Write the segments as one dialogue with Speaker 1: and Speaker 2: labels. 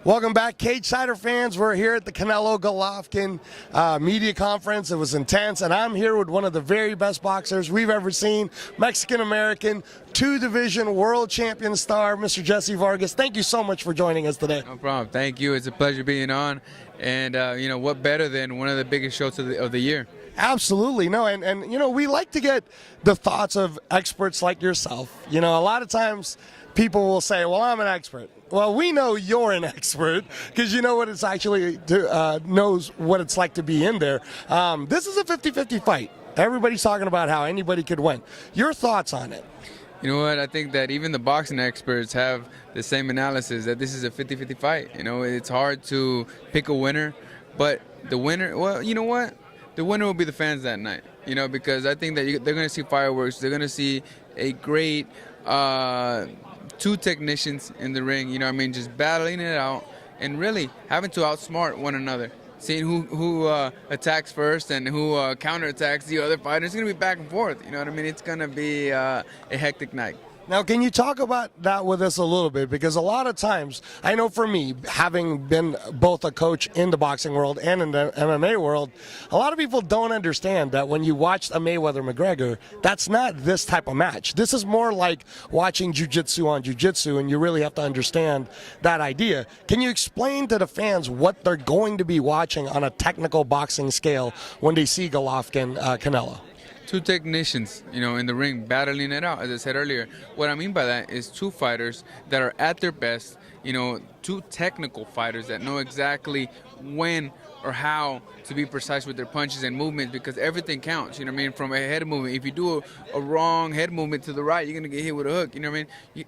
Speaker 1: Welcome back, Cagesider fans. We're here at the Canelo-Golovkin media conference. It was intense, and I'm here with one of the very best boxers we've ever seen, Mexican-American, two-division world champion star, Mr. Jessie Vargas. Thank you so much for joining us today.
Speaker 2: No problem. Thank you. It's a pleasure being on. And, what better than one of the biggest shows of the year?
Speaker 1: Absolutely. No, and we like to get the thoughts of experts like yourself. A lot of times people will say, well, I'm an expert. Well, we know you're an expert because you know what it's actually knows what it's like to be in there. This is a 50-50 fight. Everybody's talking about how anybody could win. Your thoughts on it?
Speaker 2: You know what? I think that even the boxing experts have the same analysis that this is a 50-50 fight. It's hard to pick a winner, but the winner, well, you know what? The winner will be the fans that night, because I think that they're going to see fireworks. They're going to see a great two technicians in the ring, just battling it out and really having to outsmart one another. Seeing who attacks first and who counterattacks the other fighter. It's going to be back and forth, It's going to be a hectic night.
Speaker 1: Now, can you talk about that with us a little bit? Because a lot of times, I know for me, having been both a coach in the boxing world and in the MMA world, a lot of people don't understand that when you watch a Mayweather-McGregor, that's not this type of match. This is more like watching jiu-jitsu on jiu-jitsu, and you really have to understand that idea. Can you explain to the fans what they're going to be watching on a technical boxing scale when they see Golovkin Canelo?
Speaker 2: Two technicians, in the ring, battling it out, as I said earlier. What I mean by that is two fighters that are at their best, two technical fighters that know exactly when or how to be precise with their punches and movements, because everything counts, from a head movement. If you do a wrong head movement to the right, you're going to get hit with a hook,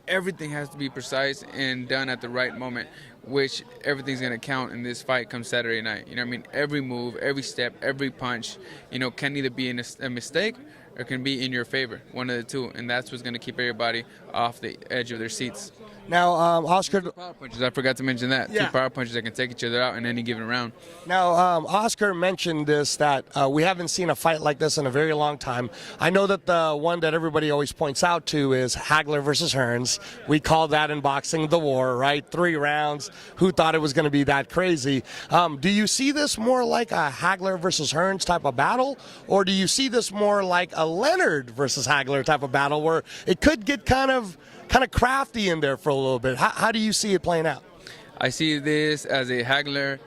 Speaker 2: Everything has to be precise and done at the right moment, which everything's going to count in this fight come Saturday night. Every move, every step, every punch, can either be a mistake or can be in your favor, one of the two, and that's what's going to keep everybody off the edge of their seats.
Speaker 1: Now, Oscar...
Speaker 2: Power punches, I forgot to mention that. Yeah. Two power punches that can take each other out in any given round.
Speaker 1: Now, Oscar mentioned this, that we haven't seen a fight like this in a very long time. I know that the one that everybody always points out to is Hagler versus Hearns. We call that in boxing the war, right? 3 rounds. Who thought it was going to be that crazy? Do you see this more like a Hagler versus Hearns type of battle, or do you see this more like a Leonard versus Hagler type of battle where it could get kind of crafty in there for a little bit? How do you see it playing out?
Speaker 2: I see this as a Hagler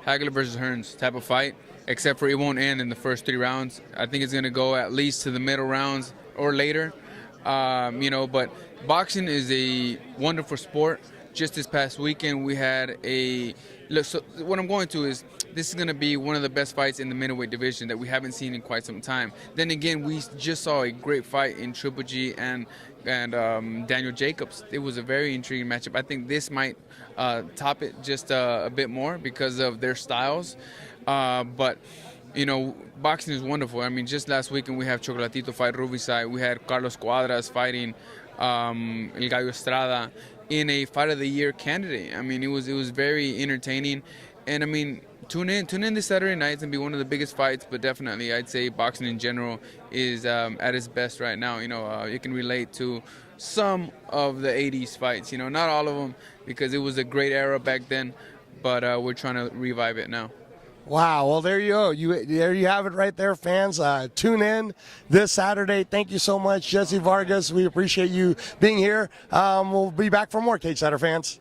Speaker 2: versus Hearns type of fight, except for it won't end in the first 3 rounds. I think it's going to go at least to the middle rounds or later. But boxing is a wonderful sport. Just this past weekend, we had look. So what I'm going to is this is going to be one of the best fights in the middleweight division that we haven't seen in quite some time. Then again, we just saw a great fight in Triple G and Daniel Jacobs. It was a very intriguing matchup. I think this might top it just a bit more because of their styles. But boxing is wonderful. Just last weekend we have Chocolatito fight Rubicide. We had Carlos Cuadras fighting El Gallo Estrada in a Fight of the Year candidate. It was very entertaining, and tune in this Saturday night. It's gonna be one of the biggest fights, but definitely I'd say boxing in general is at its best right now. You can relate to some of the 80s fights, not all of them, because it was a great era back then, but we're trying to revive it now.
Speaker 1: Wow, well, there you go. There you have it right there, fans. Tune in this Saturday. Thank you so much, Jessie Vargas. We appreciate you being here. We'll be back for more, Cagesider fans.